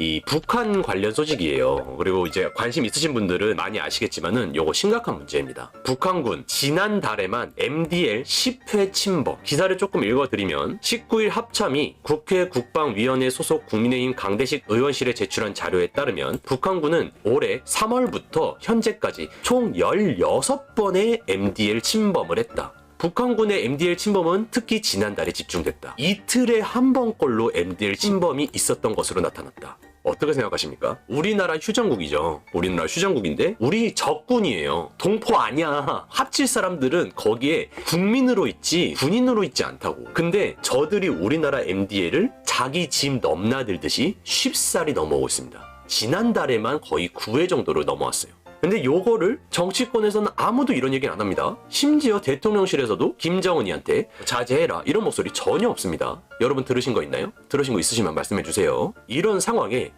이 북한 관련 소식이에요. 그리고 이제 관심 있으신 분들은 많이 아시겠지만은 요거 심각한 문제입니다. 북한군 지난달에만 MDL 10회 침범. 기사를 조금 읽어드리면 19일 합참이 국회 국방위원회 소속 국민의힘 강대식 의원실에 제출한 자료에 따르면 북한군은 올해 3월부터 현재까지 총 16번의 MDL 침범을 했다. 북한군의 MDL 침범은 특히 지난달에 집중됐다. 이틀에 한 번꼴로 MDL 침범이 있었던 것으로 나타났다. 어떻게 생각하십니까? 우리나라 휴전국이죠. 우리나라 휴전국인데 우리 적군이에요. 동포 아니야. 합칠 사람들은 거기에 국민으로 있지 군인으로 있지 않다고. 근데 저들이 우리나라 MDL을 자기 집 넘나들듯이 쉽사리 넘어오고 있습니다. 지난달에만 거의 9회 정도로 넘어왔어요. 근데 요거를 정치권에서는 아무도 이런 얘기는 안 합니다. 심지어 대통령실에서도 김정은이한테 자제해라 이런 목소리 전혀 없습니다. 여러분 들으신 거 있나요? 들으신 거 있으시면 말씀해 주세요. 이런 상황에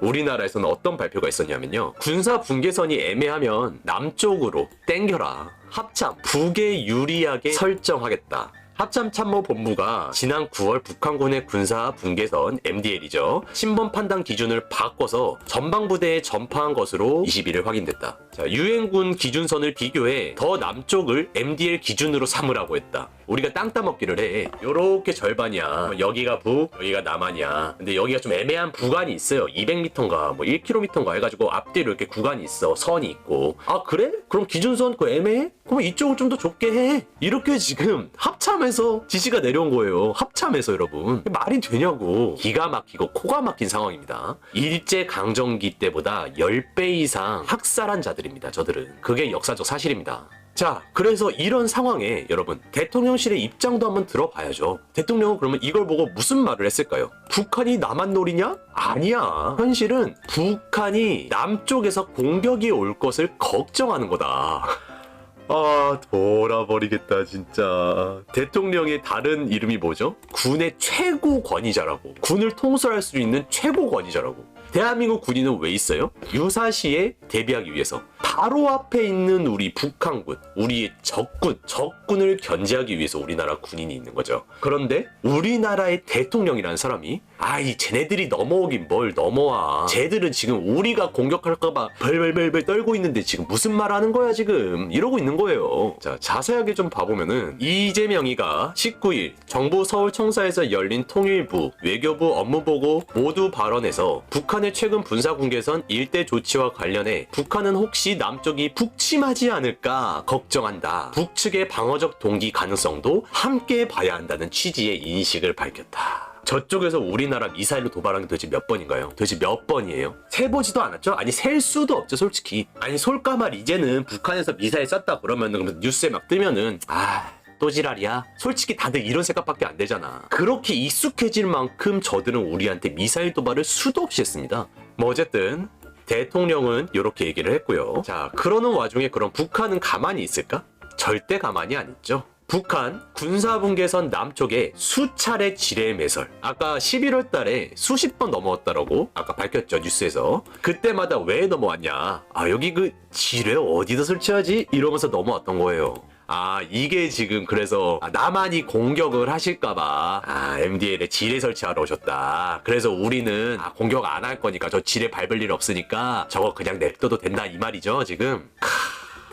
우리나라에서는 어떤 발표가 있었냐면요. 군사 분계선이 애매하면 남쪽으로 땡겨라. 합참 북에 유리하게 설정하겠다. 합참참모본부가 지난 9월 북한군의 군사 분계선 MDL이죠. 신범 판단 기준을 바꿔서 전방부대에 전파한 것으로 21일 확인됐다. 자, 유엔군 기준선을 비교해 더 남쪽을 MDL 기준으로 삼으라고 했다. 우리가 땅 따먹기를 해. 요렇게 절반이야. 여기가 북, 여기가 남한이야. 근데 여기가 좀 애매한 구간이 있어요. 200m인가 뭐 1km인가 해가지고 앞뒤로 이렇게 구간이 있어. 선이 있고. 아 그래? 그럼 기준선 그거 애매해? 그럼 이쪽을 좀 더 좁게 해. 이렇게 지금 합참에서 지시가 내려온 거예요. 합참에서 여러분. 말이 되냐고. 기가 막히고 코가 막힌 상황입니다. 일제강점기 때보다 10배 이상 학살한 자들입니다. 저들은. 그게 역사적 사실입니다. 자, 그래서 이런 상황에 여러분 대통령실의 입장도 한번 들어봐야죠. 대통령은 그러면 이걸 보고 무슨 말을 했을까요? 북한이 남한 노리냐? 아니야. 현실은 북한이 남쪽에서 공격이 올 것을 걱정하는 거다. 아, 돌아버리겠다 진짜. 대통령의 다른 이름이 뭐죠? 군의 최고 권위자라고. 군을 통솔할 수 있는 최고 권위자라고. 대한민국 군인은 왜 있어요? 유사시에 대비하기 위해서. 바로 앞에 있는 우리 북한군, 우리의 적군을 견제하기 위해서 우리나라 군인이 있는 거죠. 그런데 우리나라의 대통령이라는 사람이 아이 쟤네들이 넘어오긴 뭘 넘어와. 쟤들은 지금 우리가 공격할까봐 벌벌벌벌 떨고 있는데 지금 무슨 말 하는 거야 지금. 이러고 있는 거예요. 자, 자세하게 좀 봐보면은 이재명이가 19일 정부 서울청사에서 열린 통일부, 외교부 업무보고 모두 발언에서 북한의 최근 군사분계선 일대 조치와 관련해 북한은 혹시 남쪽이 북침하지 않을까 걱정한다. 북측의 방어적 동기 가능성도 함께 봐야 한다는 취지의 인식을 밝혔다. 저쪽에서 우리나라 미사일로 도발한 게 도대체 몇 번인가요? 도대체 몇 번이에요? 세보지도 않았죠? 아니 셀 수도 없죠 솔직히. 아니 솔까말 이제는 북한에서 미사일 쐈다 그러면은 뉴스에 막 뜨면은 또 지랄이야? 솔직히 다들 이런 생각밖에 안 되잖아. 그렇게 익숙해질 만큼 저들은 우리한테 미사일 도발을 수도 없이 했습니다. 뭐 어쨌든 대통령은 이렇게 얘기를 했고요. 자, 그러는 와중에 그럼 북한은 가만히 있을까? 절대 가만히 안 있죠. 북한 군사분계선 남쪽에 수차례 지뢰 매설. 아까 11월 달에 수십 번 넘어왔다라고 아까 밝혔죠 뉴스에서. 그때마다 왜 넘어왔냐? 아 여기 그 지뢰 어디다 설치하지? 이러면서 넘어왔던 거예요. 아 이게 지금 그래서 남한이 공격을 하실까봐 MDL에 지뢰 설치하러 오셨다. 그래서 우리는 공격 안 할 거니까 저 지뢰 밟을 일 없으니까 저거 그냥 냅둬도 된다 이 말이죠 지금.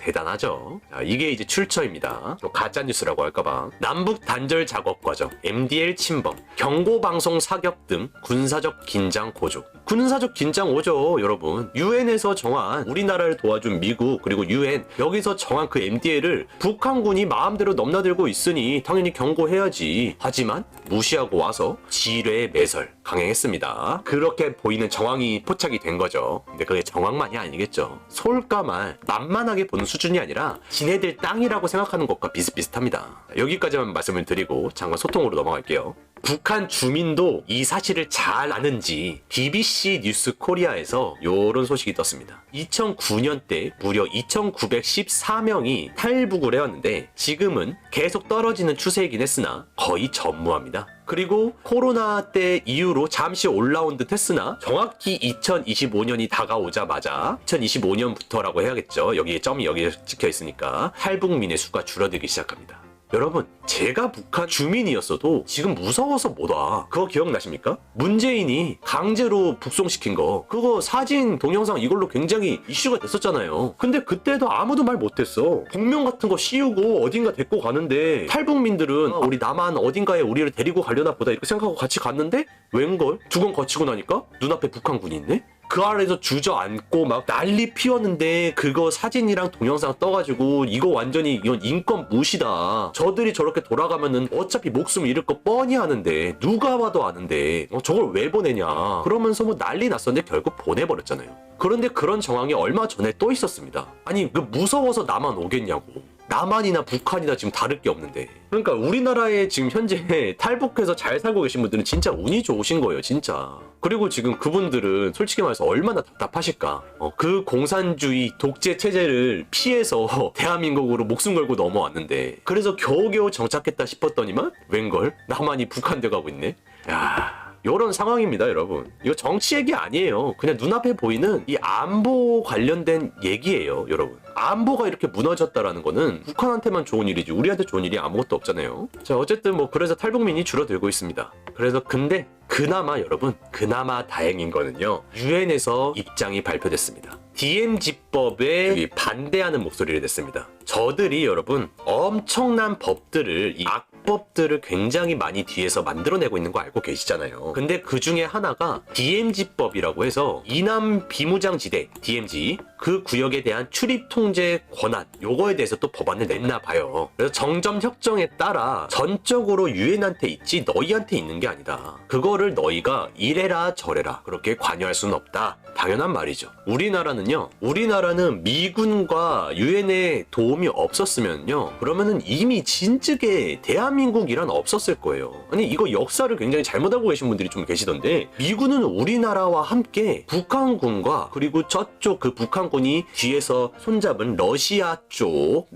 대단하죠. 자, 이게 이제 출처입니다. 가짜뉴스라고 할까봐. 남북 단절 작업 과정, MDL 침범, 경고방송 사격 등 군사적 긴장 고조. 군사적 긴장 오죠 여러분. 유엔에서 정한 우리나라를 도와준 미국 그리고 유엔 여기서 정한 그 MDL을 북한군이 마음대로 넘나들고 있으니 당연히 경고해야지. 하지만 무시하고 와서 지뢰 매설 강행했습니다. 그렇게 보이는 정황이 포착이 된 거죠. 근데 그게 정황만이 아니겠죠. 솔까말 만만하게 보는 수준이 아니라 지네들 땅이라고 생각하는 것과 비슷비슷합니다. 여기까지만 말씀을 드리고 잠깐 소통으로 넘어갈게요. 북한 주민도 이 사실을 잘 아는지 BBC 뉴스 코리아에서 이런 소식이 떴습니다. 2009년 때 무려 2,914명이 탈북을 해왔는데 지금은 계속 떨어지는 추세이긴 했으나 거의 전무합니다. 그리고 코로나 때 이후로 잠시 올라온 듯 했으나 정확히 2025년이 다가오자마자 2025년부터라고 해야겠죠. 여기에 점이 여기에 찍혀 있으니까 탈북민의 수가 줄어들기 시작합니다. 여러분, 제가 북한 주민이었어도 지금 무서워서 못 와. 그거 기억나십니까? 문재인이 강제로 북송시킨 거, 그거 사진, 동영상 이걸로 굉장히 이슈가 됐었잖아요. 근데 그때도 아무도 말 못했어. 국명 같은 거 씌우고 어딘가 데리고 가는데 탈북민들은 우리 남한 어딘가에 우리를 데리고 가려나 보다 이렇게 생각하고 같이 갔는데 웬걸? 두건 거치고 나니까 눈앞에 북한군이 있네? 그 아래에서 주저앉고 막 난리 피웠는데 그거 사진이랑 동영상 떠가지고 이거 완전히 이건 인권 무시다. 저들이 저렇게 돌아가면은 어차피 목숨 잃을 거 뻔히 아는데 누가 봐도 아는데 저걸 왜 보내냐. 그러면서 뭐 난리 났었는데 결국 보내버렸잖아요. 그런데 그런 정황이 얼마 전에 또 있었습니다. 아니 그 무서워서 나만 오겠냐고. 남한이나 북한이나 지금 다를 게 없는데. 그러니까 우리나라에 지금 현재 탈북해서 잘 살고 계신 분들은 진짜 운이 좋으신 거예요, 진짜. 그리고 지금 그분들은 솔직히 말해서 얼마나 답답하실까. 그 공산주의 독재 체제를 피해서 대한민국으로 목숨 걸고 넘어왔는데 그래서 겨우겨우 정착했다 싶었더니만 웬걸? 남한이 북한 돼가고 있네. 야. 이런 상황입니다, 여러분. 이거 정치 얘기 아니에요. 그냥 눈앞에 보이는 이 안보 관련된 얘기예요, 여러분. 안보가 이렇게 무너졌다라는 거는 북한한테만 좋은 일이지 우리한테 좋은 일이 아무것도 없잖아요. 자, 어쨌든 뭐 그래서 탈북민이 줄어들고 있습니다. 그래서 근데 그나마 여러분, 그나마 다행인 거는요. 유엔에서 입장이 발표됐습니다. DMZ법에 반대하는 목소리를 냈습니다. 저들이 여러분 엄청난 법들을 악법들을 굉장히 많이 뒤에서 만들어내고 있는 거 알고 계시잖아요. 근데 그 중에 하나가 DMZ법이라고 해서 이남 비무장지대 DMZ 그 구역에 대한 출입 통제 권한 요거에 대해서 또 법안을 냈나 봐요. 그래서 정점 협정에 따라 전적으로 유엔한테 있지 너희한테 있는 게 아니다. 그거를 너희가 이래라 저래라 그렇게 관여할 수는 없다. 당연한 말이죠. 우리나라는 미군과 유엔의 도움이 없었으면요. 그러면은 이미 진즉에 대한민국이란 없었을 거예요. 아니 이거 역사를 굉장히 잘못 알고 계신 분들이 좀 계시던데 미군은 우리나라와 함께 북한군과 그리고 저쪽 그 북한군이 뒤에서 손잡은 러시아 쪽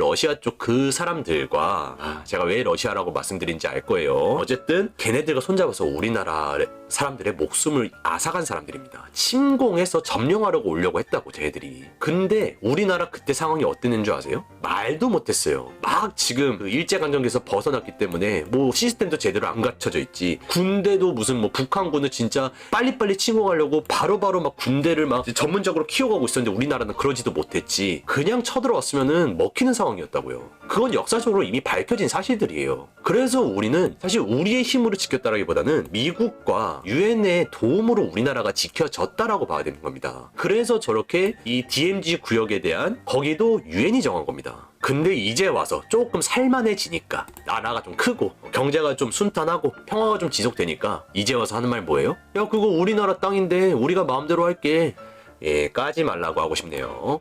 그 사람들과 제가 왜 러시아라고 말씀드린지 알 거예요. 어쨌든 걔네들과 손잡아서 우리나라 사람들의 목숨을 앗아간 사람들입니다. 침공해서 점령하려고 오려고 했다고 쟤네들이. 근데 우리나라 그때 상황이 어땠는 줄 아세요? 말도 못했어요. 막 지금 그 일제강점기에서 벗어났기 때문에 뭐 시스템도 제대로 안 갖춰져 있지. 군대도 무슨 뭐 북한군은 진짜 빨리빨리 침공하려고 바로바로 막 군대를 막 전문적으로 키워가고 있었는데 우리나라는 그러지도 못했지. 그냥 쳐들어왔으면은 먹히는 상황이었다고요. 그건 역사적으로 이미 밝혀진 사실들이에요. 그래서 우리는 사실 우리의 힘으로 지켰다라기보다는 미국과 유엔의 도움으로 우리나라가 지켜졌다라고 봐야 되는 겁니다. 그래서 저렇게 이 DMZ 구역에 대한 거기도 유엔이 정한 겁니다. 근데 이제 와서 조금 살만해지니까 나라가 좀 크고 경제가 좀 순탄하고 평화가 좀 지속되니까 이제 와서 하는 말 뭐예요? 야 그거 우리나라 땅인데 우리가 마음대로 할게. 예, 까지 말라고 하고 싶네요.